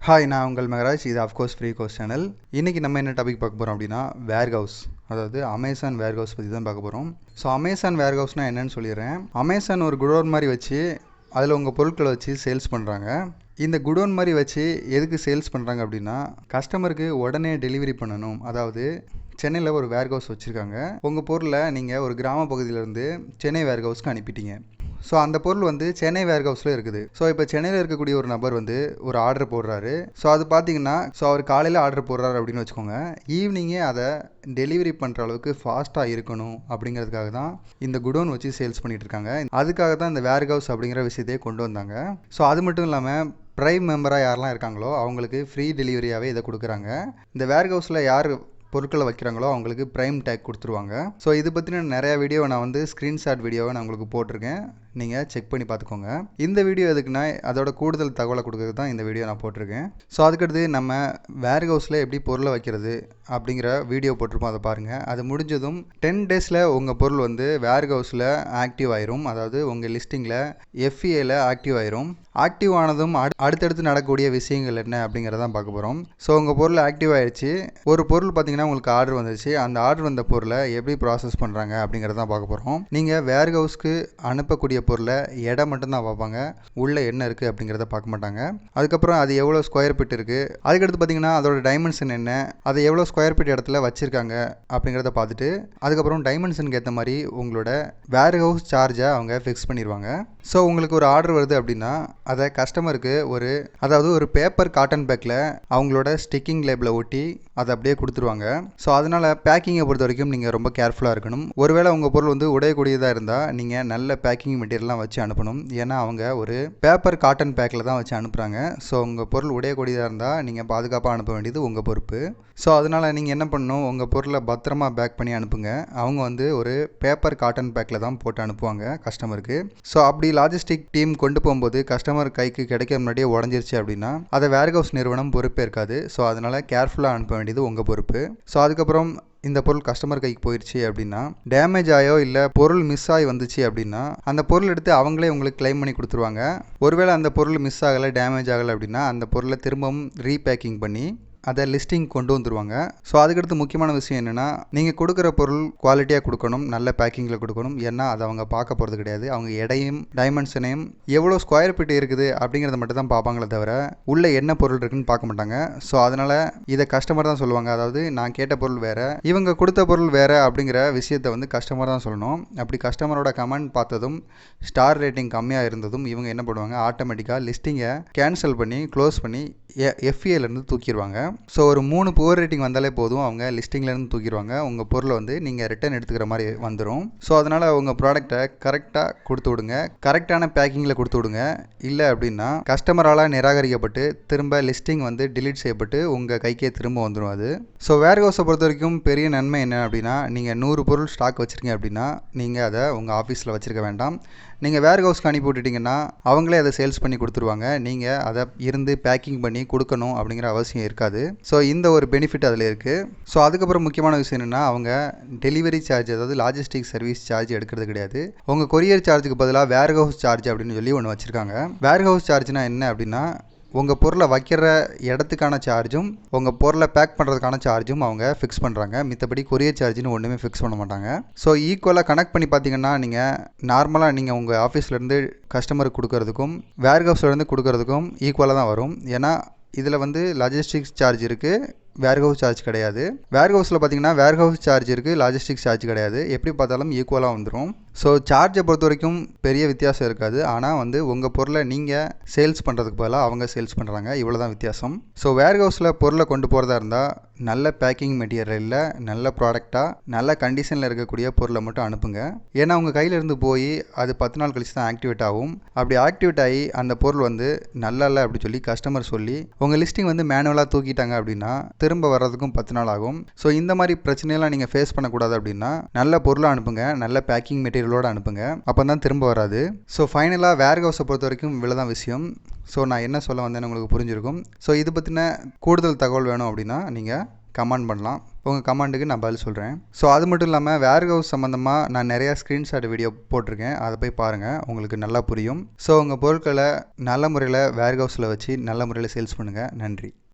Hi, நான் உங்கள் மகராஜ். இது ஆஃப்கோர்ஸ் ஃப்ரீ கோர்ஸ் சேனல். இன்றைக்கி நம்ம என்ன டாபிக் பார்க்க போகிறோம் அப்படின்னா வேர்ஹவுஸ், அதாவது அமேசான் வேர்ஹவுஸ் பற்றி தான் பார்க்க போகிறோம். ஸோ அமேசான் வேர்ஹவுஸ்னால் என்னென்னு சொல்லிடுறேன். அமேசான் ஒரு குடோன் மாதிரி வச்சு அதில் உங்கள் பொருட்களை வச்சு சேல்ஸ் பண்ணுறாங்க. இந்த குடோன் மாதிரி வச்சு எதுக்கு சேல்ஸ் பண்ணுறாங்க அப்படின்னா, கஸ்டமருக்கு உடனே டெலிவரி பண்ணணும். அதாவது சென்னையில் ஒரு வேர்ஹவுஸ் வச்சுருக்காங்க. உங்கள் பொருளை நீங்கள் ஒரு கிராம பகுதியிலேருந்து சென்னை வேர்ஹவுஸ்க்கு அனுப்பிட்டீங்க. ஸோ அந்த பொருள் வந்து சென்னை வேர்ஹவுஸில் இருக்குது. ஸோ இப்போ சென்னையில் இருக்கக்கூடிய ஒரு நபர் வந்து ஒரு ஆர்டர் போடுறாரு. ஸோ அது பார்த்தீங்கன்னா, அவர் காலையில் ஆர்டர் போடுறாரு அப்படின்னு வச்சுக்கோங்க. ஈவினிங்கே அதை டெலிவரி பண்ணுற அளவுக்கு ஃபாஸ்ட்டாக இருக்கணும் அப்படிங்கிறதுக்காக தான் இந்த குடோன் வச்சு சேல்ஸ் பண்ணிகிட்டு இருக்காங்க. அதுக்காக தான் இந்த வேர்ஹவுஸ் அப்படிங்கிற விஷயத்தையே கொண்டு வந்தாங்க. ஸோ அது மட்டும் இல்லாமல் ப்ரைம் மெம்பராக யாரெல்லாம் இருக்காங்களோ அவங்களுக்கு ஃப்ரீ டெலிவரியாகவே இதை கொடுக்குறாங்க. இந்த வேர்ஹவுஸில் யார் பொருட்களை வைக்கிறாங்களோ அவங்களுக்கு ப்ரைம் டேக் கொடுத்துருவாங்க. ஸோ இது பற்றின நிறையா வீடியோ நான் வந்து ஸ்க்ரீன்ஷாட் வீடியோவை நான் உங்களுக்கு போட்டிருக்கேன். நீங்கள் செக் பண்ணி பார்த்துக்கோங்க. இந்த வீடியோ எதுக்குன்னா அதோட கூடுதல் தகவலை கொடுக்கறது தான் இந்த வீடியோ நான் போட்டிருக்கேன். ஸோ அதுக்கடுத்து நம்ம வேர்ஹவுஸில் எப்படி பொருளை வைக்கிறது அப்படிங்கிற வீடியோ போட்டிருப்போம், அதை பாருங்கள். அது முடிஞ்சதும் 10 டேஸில் உங்கள் பொருள் வந்து வேர்ஹவுஸில் ஆக்டிவ் ஆயிரும். அதாவது உங்கள் லிஸ்டிங்கில் FBAல ஆக்டிவ் ஆயிரும். ஆக்டிவ் ஆனதும் அடுத்தடுத்து நடக்கக்கூடிய விஷயங்கள் என்ன அப்படிங்கிறதான் பார்க்க போகிறோம். ஸோ உங்கள் பொருள் ஆக்டிவ் ஆகிடுச்சு. ஒரு பொருள் பார்த்தீங்கன்னா உங்களுக்கு ஆர்டர் வந்துச்சு. அந்த ஆர்டர் வந்த பொருளை எப்படி ப்ராசஸ் பண்ணுறாங்க அப்படிங்கிறதான் பார்க்க போகிறோம். நீங்கள் வேர்ஹவுஸ்க்கு அனுப்பக்கூடிய பொருளை எடை மட்டும்தான் பார்ப்பாங்க, உள்ளே என்ன இருக்குது அப்படிங்கிறத பார்க்க மாட்டாங்க. அதுக்கப்புறம் அது எவ்வளோ ஸ்கொயர் ஃபீட் இருக்குது, அதுக்கடுத்து பார்த்தீங்கன்னா அதோட டைமென்ஷன் என்ன, அதை எவ்வளோ ஸ்கொயர் ஃபீட் இடத்துல வச்சுருக்காங்க அப்படிங்கிறத பார்த்துட்டு அதுக்கப்புறம் டைமென்ஷனுக்கு ஏற்ற மாதிரி உங்களோட வேர்ஹவுஸ் சார்ஜை அவங்க ஃபிக்ஸ் பண்ணிடுவாங்க. ஸோ உங்களுக்கு ஒரு ஆர்டர் வருது அப்படின்னா அதை கஸ்டமருக்கு அதாவது ஒரு பேப்பர் காட்டன் பேக்கில் அவங்களோட ஸ்டிக்கிங் லேபிளை ஒட்டி அதை அப்படியே கொடுத்துருவாங்க. ஸோ அதனால் பேக்கிங்கை பொறுத்த வரைக்கும் நீங்கள் ரொம்ப கேர்ஃபுல்லாக இருக்கணும். ஒருவேளை உங்கள் பொருள் வந்து உடையக்கூடியதாக இருந்தால் நீங்கள் நல்ல பேக்கிங் மெட்டீரியல்லாம் வச்சு அனுப்பணும். ஏன்னா அவங்க ஒரு பேப்பர் காட்டன் பேக்கில் தான் வச்சு அனுப்புகிறாங்க. ஸோ உங்கள் பொருள் உடையக்கூடியதாக இருந்தால் நீங்கள் பாதுகாப்பாக அனுப்ப வேண்டியது உங்கள் பொறுப்பு. ஸோ அதனால் நீங்கள் என்ன பண்ணணும், உங்கள் பொருளை பத்திரமா பேக் பண்ணி அனுப்புங்க. அவங்க வந்து ஒரு பேப்பர் காட்டன் பேக்கில் தான் போட்டு அனுப்புவாங்க கஸ்டமருக்கு. ஸோ அப்படி லாஜிஸ்டிக் டீம் கொண்டு போகும்போது கஸ்டமர் கைக்கு கிடைக்க முன்னாடியே உடஞ்சிருச்சு அப்படின்னா அதை வேர்ஹவுஸ் நிறுவனம் பொறுப்பே இருக்காது. ஸோ அதனால் கேர்ஃபுல்லாக அனுப்ப வேண்டியது உங்கள் பொறுப்பு. ஸோ அதுக்கப்புறம் இந்த பொருள் கஸ்டமர் கைக்கு போயிடுச்சு அப்படின்னா, டேமேஜ் ஆயோ இல்லை பொருள் மிஸ் ஆகி வந்துச்சு அப்படின்னா அந்த பொருள் எடுத்து அவங்களே உங்களுக்கு கிளைம் பண்ணி கொடுத்துருவாங்க. ஒருவேளை அந்த பொருள் மிஸ் ஆகலை, டேமேஜ் ஆகலை அப்படின்னா அந்த பொருளை திரும்பவும் ரீபேக்கிங் பண்ணி அதை லிஸ்டிங் கொண்டு வந்துடுவாங்க. ஸோ அதுக்கடுத்து முக்கியமான விஷயம் என்னென்னா, நீங்கள் கொடுக்குற பொருள் குவாலிட்டியாக கொடுக்கணும், நல்ல பேக்கிங்கில் கொடுக்கணும். ஏன்னா அதை அவங்க பார்க்க போகிறது கிடையாது. அவங்க எடையும் டைமென்ஷனையும் எவ்வளோ ஸ்கொயர் ஃபீட் இருக்குது அப்படிங்கிறத மட்டும் தான் பார்ப்பாங்களே தவிர உள்ளே என்ன பொருள் இருக்குன்னு பார்க்க மாட்டாங்க. ஸோ அதனால் இதை கஸ்டமர் தான் சொல்லுவாங்க. அதாவது நான் கேட்ட பொருள் வேறு, இவங்க கொடுத்த பொருள் வேறு அப்படிங்கிற விஷயத்தை வந்து கஸ்டமர் தான் சொல்லணும். அப்படி கஸ்டமரோட கமெண்ட் பார்த்ததும் ஸ்டார் ரேட்டிங் கம்மியாக இருந்ததும் இவங்க என்ன பண்ணுவாங்க, ஆட்டோமேட்டிக்காக லிஸ்டிங்கை கேன்சல் பண்ணி க்ளோஸ் பண்ணி FBAலேருந்து தூக்கிடுவாங்க. ஸோ ஒரு 3 புவர் ரேட்டிங் வந்தாலே போதும், அவங்க லிஸ்டிங்லேருந்து தூக்கிடுவாங்க. உங்கள் பொருளை வந்து நீங்கள் ரிட்டர்ன் எடுத்துக்கிற மாதிரி வந்துடும். ஸோ அதனால் உங்கள் ப்ராடக்டை கரெக்டாக கொடுத்து விடுங்க, கரெக்டான பேக்கிங்கில் கொடுத்து விடுங்க. இல்லை அப்படின்னா கஸ்டமரால் நிராகரிக்கப்பட்டு திரும்ப லிஸ்டிங் வந்து டிலீட் செய்யப்பட்டு உங்கள் கைக்கே திரும்ப வந்துடும் அது. ஸோ வேர்ஹவுஸை பொறுத்த வரைக்கும் பெரிய நன்மை என்ன அப்படின்னா, நீங்கள் 100 பொருள் ஸ்டாக் வச்சுருக்கீங்க அப்படின்னா நீங்கள் அதை உங்கள் ஆஃபீஸில் வச்சுருக்க வேண்டாம். நீங்கள் வேர்ஹவுஸ்க்கு அனுப்பி விட்டுட்டிங்கன்னா அவங்களே அதை சேல்ஸ் பண்ணி கொடுத்துருவாங்க. நீங்கள் அதை இருந்து பேக்கிங் பண்ணி கொடுக்கணும் அப்படிங்கிற அவசியம் இருக்காது. ஸோ இந்த ஒரு பெனிஃபிட் அதில் இருக்குது. ஸோ அதுக்கப்புறம் முக்கியமான விஷயம் என்னென்னா, அவங்க டெலிவரி சார்ஜ், அதாவது லாஜிஸ்டிக் சர்வீஸ் சார்ஜ் எடுக்கிறது கிடையாது. உங்கள் கொரியர் சார்ஜுக்கு பதிலாக வேர்ஹவுஸ் சார்ஜ் அப்படின்னு சொல்லி ஒன்று வச்சுருக்காங்க. வேர்ஹவுஸ் சார்ஜ்னால் என்ன அப்படின்னா, உங்கள் பொருளை வைக்கிற இடத்துக்கான சார்ஜும் உங்கள் பொருளை பேக் பண்ணுறதுக்கான சார்ஜும் அவங்க ஃபிக்ஸ் பண்ணுறாங்க. மித்தபடி கொரியர் சார்ஜ்னு ஒன்றுமே ஃபிக்ஸ் பண்ண மாட்டாங்க. ஸோ ஈக்குவலாக கனெக்ட் பண்ணி பார்த்தீங்கன்னா, நீங்கள் நார்மலாக நீங்கள் உங்கள் ஆஃபீஸ்லேருந்து கஸ்டமருக்கு கொடுக்கறதுக்கும் வேர்ஹவுஸ்லேருந்து கொடுக்கறதுக்கும் ஈக்குவலாக தான் வரும். ஏன்னா இதில் வந்து லாஜிஸ்டிக்ஸ் சார்ஜ் இருக்குது, வேர்ஹவுஸ் சார்ஜ் கிடையாது. வேர்ஹவுஸில் பார்த்தீங்கன்னா வேர்ஹவுஸ் சார்ஜ் இருக்குது, லாஜிஸ்டிக்ஸ் சார்ஜ் கிடையாது. எப்படி பார்த்தாலும் ஈக்குவலாக வந்துடும். ஸோ சார்ஜை பொறுத்த வரைக்கும் பெரிய வித்தியாசம் இருக்காது. ஆனால் வந்து உங்கள் பொருளை நீங்கள் சேல்ஸ் பண்ணுறதுக்கு பதிலாக அவங்க சேல்ஸ் பண்ணுறாங்க, இவ்வளோ தான் வித்தியாசம். ஸோ வேர்ஹவுஸில் பொருளை கொண்டு போகிறதா இருந்தால் நல்ல பேக்கிங் மெட்டீரியலில் நல்ல ப்ராடக்டாக நல்ல கண்டிஷனில் இருக்கக்கூடிய பொருளை மட்டும் அனுப்புங்க. ஏன்னா உங்கள் கையிலேருந்து போய் அது 10 நாள் கழிச்சு தான் ஆக்டிவேட் ஆகும். அப்படி ஆக்டிவேட் ஆகி அந்த பொருள் வந்து நல்லா இல்லை அப்படி சொல்லி கஸ்டமர் சொல்லி உங்கள் லிஸ்டிங் வந்து மேனுவலாக தூக்கிட்டாங்க அப்படின்னா திரும்ப வர்றதுக்கும் 10 நாள் ஆகும். ஸோ இந்த மாதிரி பிரச்சனையெல்லாம் நீங்கள் ஃபேஸ் பண்ணக்கூடாது அப்படின்னா நல்ல பொருளை அனுப்புங்க, நல்ல பேக்கிங் மெட்டீரியலோடு அனுப்புங்க. அப்போ தான் திரும்ப வராது. ஸோ ஃபைனலாக வேர்ஹவுஸை பொறுத்த வரைக்கும் இவ்வளோ தான் விஷயம். ஸோ நான் என்ன சொல்ல வந்தேன்னு உங்களுக்கு புரிஞ்சிருக்கும். ஸோ இது பற்றின கூடுதல் தகவல் வேணும் அப்படின்னா நீங்கள் கமெண்ட் பண்ணலாம். உங்கள் கமெண்ட்டுக்கு நான் பதில் சொல்கிறேன். ஸோ அது மட்டும் இல்லாமல் வேர்ஹவுஸ் சம்மந்தமாக நான் நிறையா ஸ்க்ரீன்ஷாட் வீடியோ போட்டிருக்கேன். அதை போய் பாருங்கள், உங்களுக்கு நல்லா புரியும். ஸோ உங்கள் பொருட்களை நல்ல முறையில் வேர்ஹவுஸில் வச்சு நல்ல முறையில் சேல்ஸ் பண்ணுங்கள். நன்றி.